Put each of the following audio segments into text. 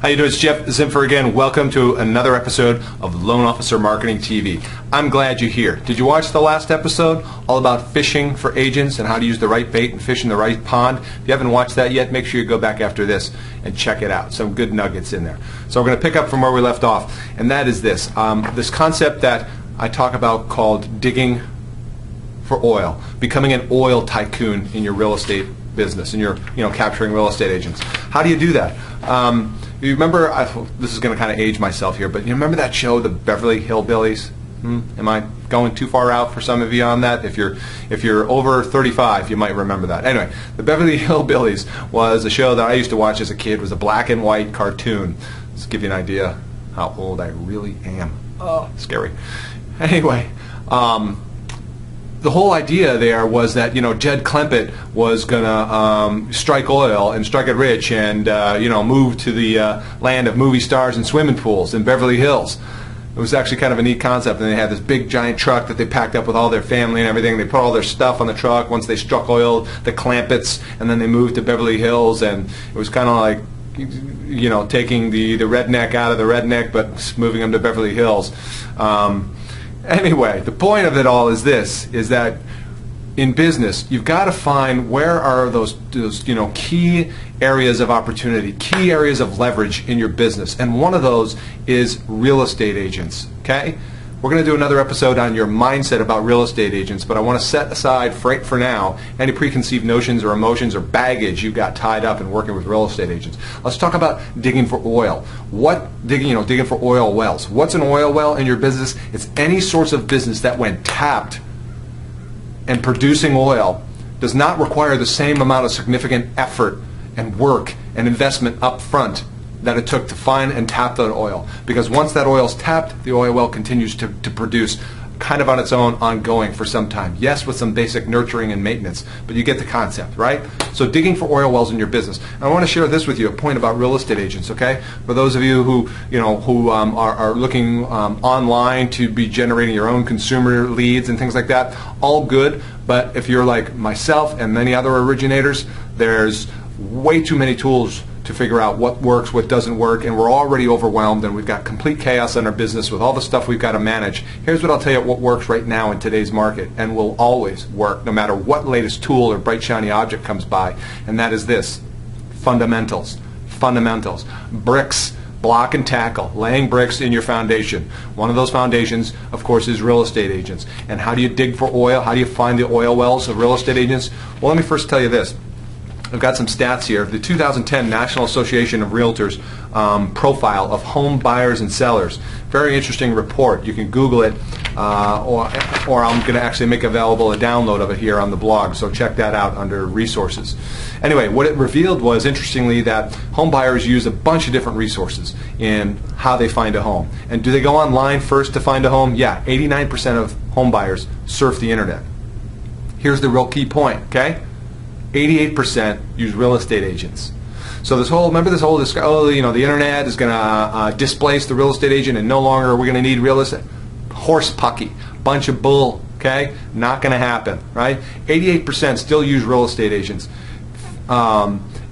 How you doing? It's Jeff Zimfer again. Welcome to another episode of Loan Officer Marketing TV. I'm glad you're here. Did you watch the last episode all about fishing for agents and how to use the right bait and fish in the right pond? If you haven't watched that yet, make sure you go back after this and check it out. Some good nuggets in there. So we're going to pick up from where we left off, and that is this. This concept that I talk about called digging for oil, becoming an oil tycoon in your real estate business, and you're capturing real estate agents. How do you do that? You remember, this is going to kind of age myself here, but you remember that show, The Beverly Hillbillies? Am I going too far out for some of you on that? If you're over 35, you might remember that. Anyway, The Beverly Hillbillies was a show that I used to watch as a kid. It was a black and white cartoon. Let's give you an idea how old I really am. Oh, scary. Anyway, the whole idea there was that Jed Clampett was gonna strike oil and strike it rich and move to the land of movie stars and swimming pools in Beverly Hills. It was actually kind of a neat concept, and they had this big giant truck that they packed up with all their family and everything. They put all their stuff on the truck once they struck oil, the Clampetts, and then they moved to Beverly Hills, and it was kind of like taking the redneck out of the redneck but moving them to Beverly Hills. Anyway, the point of it all is this, is that in business, you've got to find where are those key areas of opportunity, key areas of leverage in your business. And one of those is real estate agents, okay? We're going to do another episode on your mindset about real estate agents, but I want to set aside for now any preconceived notions or emotions or baggage you've got tied up in working with real estate agents. Let's talk about digging for oil. Digging for oil wells. What's an oil well in your business? It's any sorts of business that when tapped and producing oil does not require the same amount of significant effort and work and investment up front that it took to find and tap that oil. Because once that oil is tapped, the oil well continues to produce kind of on its own, ongoing for some time. Yes, with some basic nurturing and maintenance, but you get the concept, right? So digging for oil wells in your business. And I want to share this with you, a point about real estate agents, okay? For those of you who are looking online to be generating your own consumer leads and things like that, all good, but if you're like myself and many other originators, there's way too many tools to figure out what works, what doesn't work, and we're already overwhelmed and we've got complete chaos in our business with all the stuff we've got to manage. Here's what I'll tell you what works right now in today's market and will always work no matter what latest tool or bright shiny object comes by, and that is this: fundamentals. Fundamentals. Bricks. Block and tackle, laying bricks in your foundation. One of those foundations, of course, is real estate agents. And how do you dig for oil? How do you find the oil wells of real estate agents? Well, let me first tell you this. I've got some stats here. The 2010 National Association of Realtors profile of home buyers and sellers. Very interesting report. You can Google it, or I'm going to actually make available a download of it here on the blog, so check that out under resources. Anyway, what it revealed was, interestingly, that home buyers use a bunch of different resources in how they find a home. And do they go online first to find a home? Yeah, 89% of home buyers surf the internet. Here's the real key point, okay? 88% use real estate agents. So remember this whole the internet is going to displace the real estate agent and no longer are we going to need real estate? Horse pucky, bunch of bull, okay? Not going to happen, right? 88% still use real estate agents.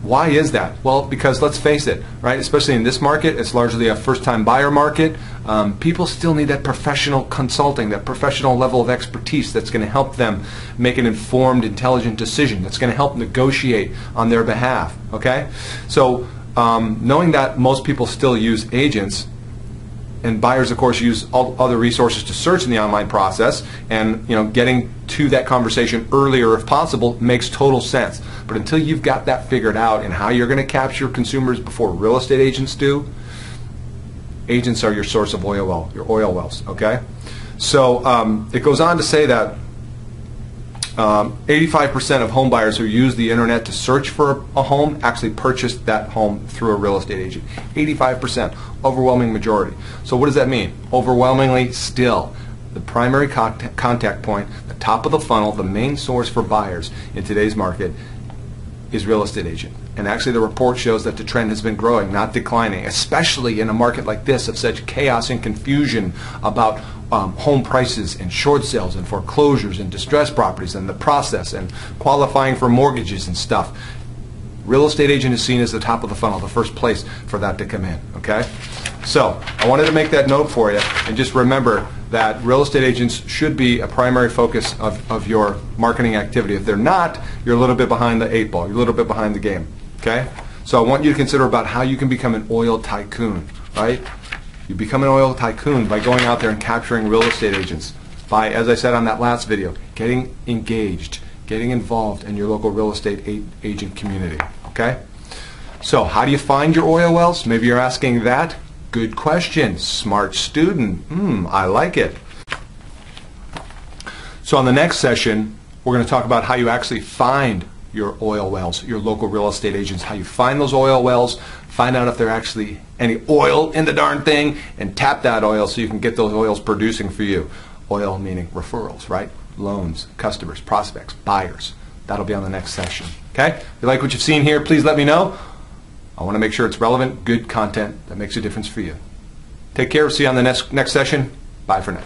Why is that? Well, because let's face it, right? Especially in this market, it's largely a first-time buyer market. People still need that professional consulting, that professional level of expertise that's going to help them make an informed, intelligent decision. That's going to help negotiate on their behalf. Okay? So, knowing that most people still use agents, and buyers, of course, use all other resources to search in the online process, and getting to that conversation earlier if possible makes total sense. But until you've got that figured out and how you're going to capture consumers before real estate agents do, agents are your source of oil wells. Okay, so it goes on to say that 85% of home buyers who use the internet to search for a home actually purchased that home through a real estate agent. 85%, overwhelming majority. So what does that mean? Overwhelmingly still, the primary contact point, the top of the funnel, the main source for buyers in today's market is real estate agent. And actually the report shows that the trend has been growing, not declining, especially in a market like this of such chaos and confusion about home prices and short sales and foreclosures and distressed properties and the process and qualifying for mortgages and stuff. Real estate agent is seen as the top of the funnel, the first place for that to come in, okay? So I wanted to make that note for you, and just remember that real estate agents should be a primary focus of your marketing activity. If they're not, you're a little bit behind the 8 ball. You're a little bit behind the game, okay? So I want you to consider about how you can become an oil tycoon, right? You become an oil tycoon by going out there and capturing real estate agents, by, as I said on that last video, getting engaged, getting involved in your local real estate agent community, okay? So how do you find your oil wells? Maybe you're asking that. Good question. Smart student. I like it. So on the next session, we're going to talk about how you actually find your oil wells, your local real estate agents, how you find those oil wells, find out if there's actually any oil in the darn thing, and tap that oil so you can get those oils producing for you. Oil meaning referrals, right? Loans, customers, prospects, buyers. That'll be on the next session. Okay? If you like what you've seen here, please let me know. I want to make sure it's relevant, good content that makes a difference for you. Take care. See you on the next session. Bye for now.